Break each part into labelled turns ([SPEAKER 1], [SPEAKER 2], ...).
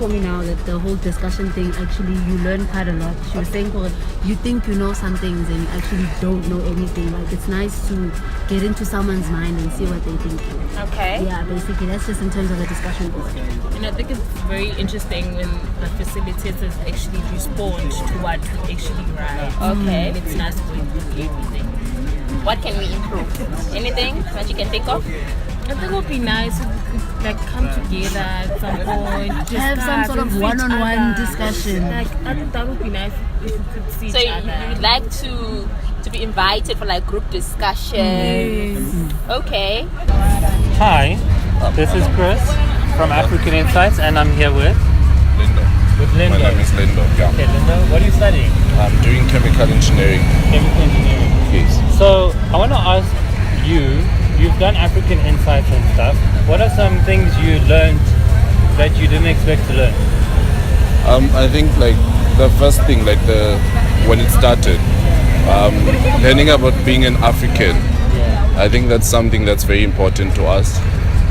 [SPEAKER 1] told me now that the whole discussion thing, actually, you learn quite a lot. She was saying, well, you think you know some things and you actually don't know anything. Like, it's nice to get into someone's mind and see what they think.
[SPEAKER 2] Okay.
[SPEAKER 1] Yeah, basically, that's just in terms of the discussion.
[SPEAKER 3] And I think it's very interesting when the facilitators actually respond to what we actually write.
[SPEAKER 2] Okay.
[SPEAKER 3] And it's nice going through everything.
[SPEAKER 2] What can we improve? Anything that you can think of?
[SPEAKER 3] I think it would be nice if we could like come together at some point, just
[SPEAKER 1] have some sort of one-on-one discussion.
[SPEAKER 3] Like I think that would be nice if we could see
[SPEAKER 2] So
[SPEAKER 3] each
[SPEAKER 2] you
[SPEAKER 3] other.
[SPEAKER 2] would like to be invited for like group discussions? Okay.
[SPEAKER 4] Hi, this is Chris from African Insights, and I'm here with Linda.
[SPEAKER 5] My name is Lindo. Yeah.
[SPEAKER 4] Okay, Linda, what are you studying?
[SPEAKER 5] I'm doing chemical engineering.
[SPEAKER 4] Chemical engineering.
[SPEAKER 5] Yes.
[SPEAKER 4] So I want to ask you. You've done African Insights and stuff. What are some things you learned that you didn't expect to learn?
[SPEAKER 5] I think like the first thing, like when it started, learning about being an African.
[SPEAKER 4] Yeah.
[SPEAKER 5] I think that's something that's very important to us,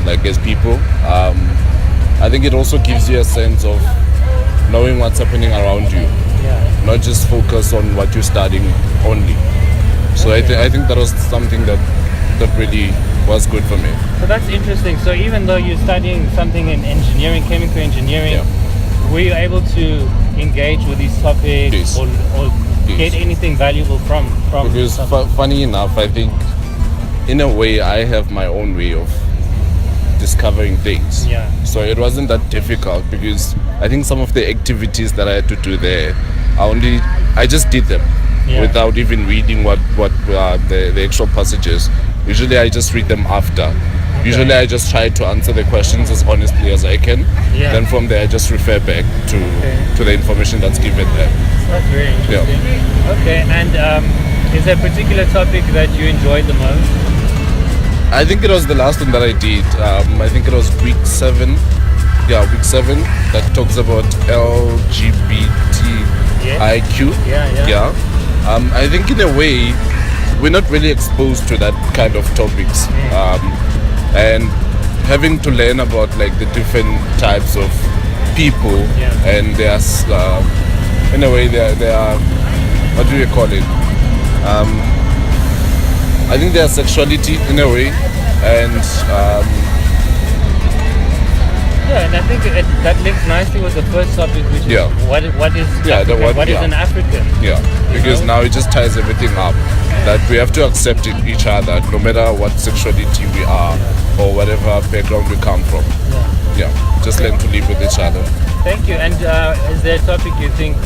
[SPEAKER 5] like as people. I think it also gives you a sense of knowing what's happening around you,
[SPEAKER 4] Yeah.
[SPEAKER 5] not just focus on what you're studying only. So I think that was something that really was good for me.
[SPEAKER 4] So that's interesting. So even though you're studying something in engineering, chemical engineering, were you able to engage with these topics
[SPEAKER 5] Yes.
[SPEAKER 4] or
[SPEAKER 5] Yes.
[SPEAKER 4] get anything valuable from
[SPEAKER 5] Because funny enough, I think in a way I have my own way of discovering things.
[SPEAKER 4] Yeah.
[SPEAKER 5] So it wasn't that difficult because I think some of the activities that I had to do there, I just did them without even reading what the actual passages. Usually I just read them after. Okay. Usually I just try to answer the questions as honestly as I can.
[SPEAKER 4] Yeah.
[SPEAKER 5] Then from there I just refer back to the information that's given there.
[SPEAKER 4] That's very interesting. Yeah. Okay, and is there a particular topic that you enjoyed the most?
[SPEAKER 5] I think it was the last one that I did. I think it was week 7. Yeah, week 7 that talks about LGBTIQ.
[SPEAKER 4] Yeah.
[SPEAKER 5] I think in a way we're not really exposed to that kind of topics, and having to learn about like the different types of people and there's in a way they are what do you call it? I think their sexuality in a way, and
[SPEAKER 4] and I think that links nicely with the first topic, which is what is African, what is an African?
[SPEAKER 5] Yeah, because now it just ties everything up that we have to accept each other no matter what sexuality we are or whatever background we come from. Yeah, just learn to live with each other.
[SPEAKER 4] Thank you. And is there a topic you think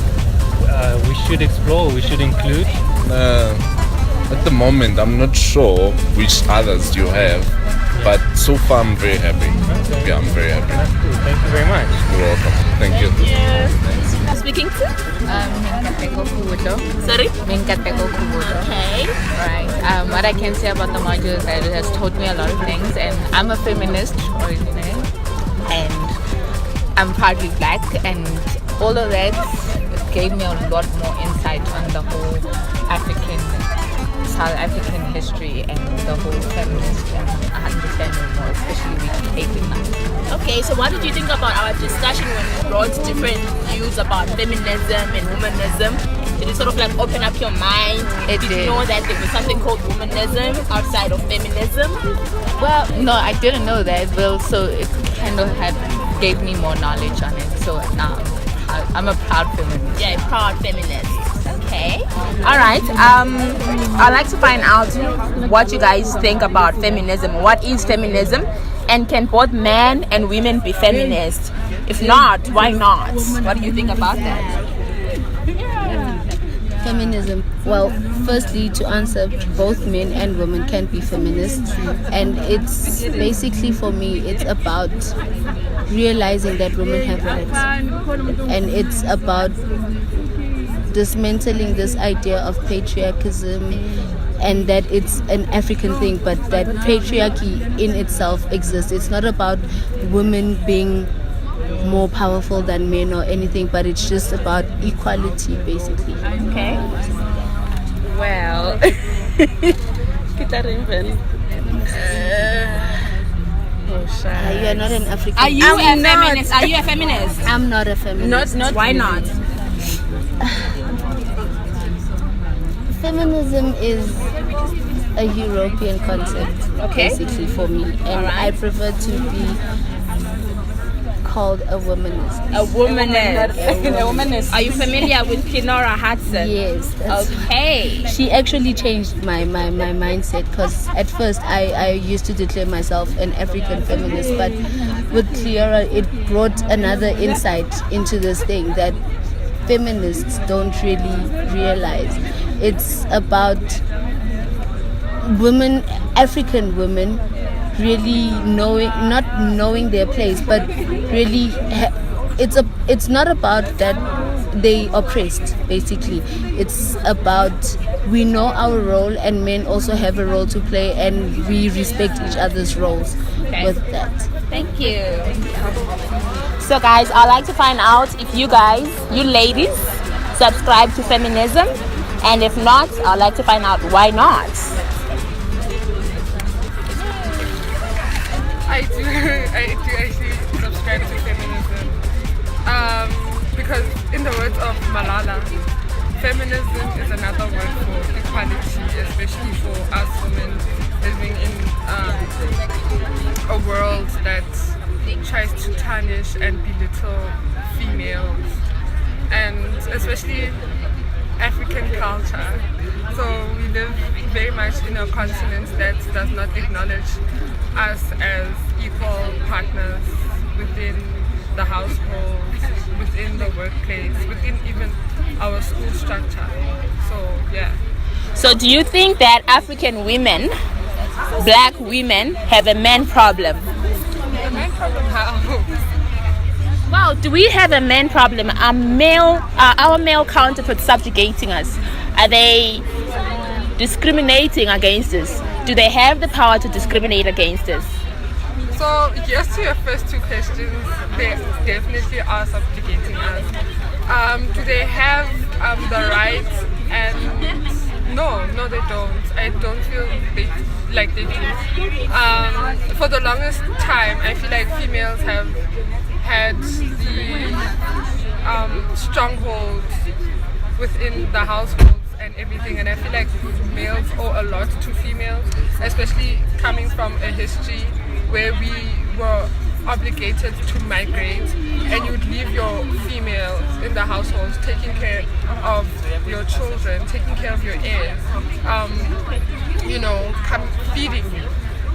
[SPEAKER 4] we should explore, we should include?
[SPEAKER 5] At the moment, I'm not sure which others you have, but so far I'm very happy.
[SPEAKER 4] Okay.
[SPEAKER 5] Yeah, I'm very happy.
[SPEAKER 4] That's cool. Thank you very much.
[SPEAKER 5] You're welcome. Thank you.
[SPEAKER 2] Speaking to? Sorry? Okay.
[SPEAKER 6] Right. What I can say about the module is that it has taught me a lot of things, and I'm a feminist originally, and I'm partly black, and all of that gave me a lot more insight on the whole South African history and the whole feminist understanding more, especially week 8 and 9.
[SPEAKER 2] Okay, so what did you think about our discussion when we brought different views about feminism and womanism? Did it sort of like open up your mind?
[SPEAKER 6] It
[SPEAKER 2] did
[SPEAKER 6] did.
[SPEAKER 2] you know that there was something called womanism outside of feminism?
[SPEAKER 6] Well, no, I didn't know that. Well, so it kind of gave me more knowledge on it. So now I'm a proud feminist.
[SPEAKER 2] Yeah, a proud feminist. Okay. All right. I'd like to find out what you guys think about feminism. What is feminism? And can both men and women be feminists? If not, why not? What do you think about that?
[SPEAKER 1] Feminism. Well, firstly, to answer, both men and women can be feminists, and it's basically, for me, it's about realizing that women have rights, and it's about dismantling this idea of patriarchism, and that it's an African thing, but that patriarchy in itself exists. It's not about women being more powerful than men or anything, but it's just about equality, basically.
[SPEAKER 2] Okay.
[SPEAKER 7] Well, kita rin
[SPEAKER 1] You are not an African.
[SPEAKER 2] Are you a feminist? Are you a feminist?
[SPEAKER 1] I'm not a feminist.
[SPEAKER 2] Not. Why not?
[SPEAKER 1] Feminism is a European concept, basically, for me, and I prefer to be called a womanist.
[SPEAKER 2] A womanist. Are you familiar with Kenora Hudson?
[SPEAKER 1] Yes.
[SPEAKER 2] Okay.
[SPEAKER 1] She actually changed my mindset, because at first I used to declare myself an African feminist, but with Cleora it brought another insight into this thing that feminists don't really realize. It's about women, African women, really not knowing their place, but really it's not about that they oppressed, basically. It's about we know our role, and men also have a role to play, and we respect each other's roles with that.
[SPEAKER 2] Thank you. So guys, I'd like to find out if you ladies subscribe to feminism, and if not, I'd like to find out why not.
[SPEAKER 8] I do actually subscribe to feminism, because in the words of Malala, feminism is another word for equality, especially for us women living in a world that tries to tarnish and belittle females, and especially African culture. So we live very much in a continent that does not acknowledge us as equal partners within the household, within the workplace, within even our school structure. So yeah.
[SPEAKER 2] So do you think that African women, black women, have a man problem?
[SPEAKER 8] A man problem how?
[SPEAKER 2] Well, do we have a man problem? Are our male counterparts subjugating us? Are they discriminating against us? Do they have the power to discriminate against us?
[SPEAKER 8] So yes, to your first two questions, they definitely are subjugating us. Do they have the right? And no, they don't. I don't feel they do. For the longest time, I feel like females have had the stronghold within the households and everything, and I feel like males owe a lot to females, especially coming from a history where we were obligated to migrate, and you'd leave your females in the households taking care of your children, taking care of your heirs, feeding you.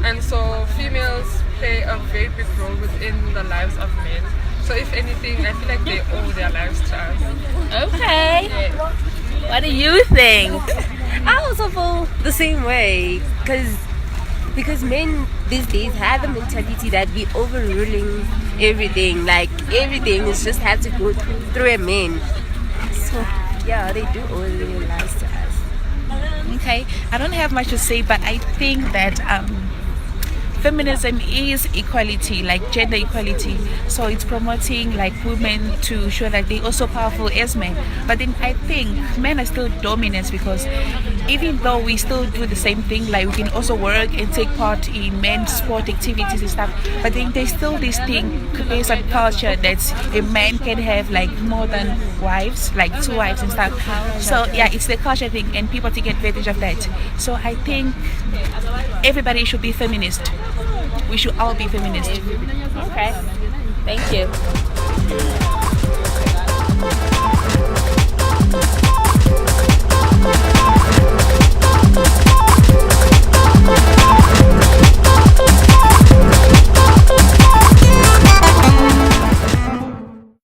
[SPEAKER 8] And so females play a very big role within the lives of men. So if anything, I feel like they owe their lives to us.
[SPEAKER 2] Okay.
[SPEAKER 8] Yeah.
[SPEAKER 2] What do you think?
[SPEAKER 9] I also feel the same way, because men these days have the mentality that we overruling everything. Like everything is just have to go through a man. So yeah, they do owe their lives to us.
[SPEAKER 10] Okay, I don't have much to say, but I think that feminism is equality, like gender equality. So it's promoting like women to show that they're also powerful as men. But then I think men are still dominant, because even though we still do the same thing, like we can also work and take part in men's sport activities and stuff, but then there's still this thing based on culture that a man can have like more than wives, like 2 wives and stuff. So yeah, it's the culture thing, and people take advantage of that. So I think everybody should be feminist. We should all be feminist.
[SPEAKER 2] Okay. Thank you.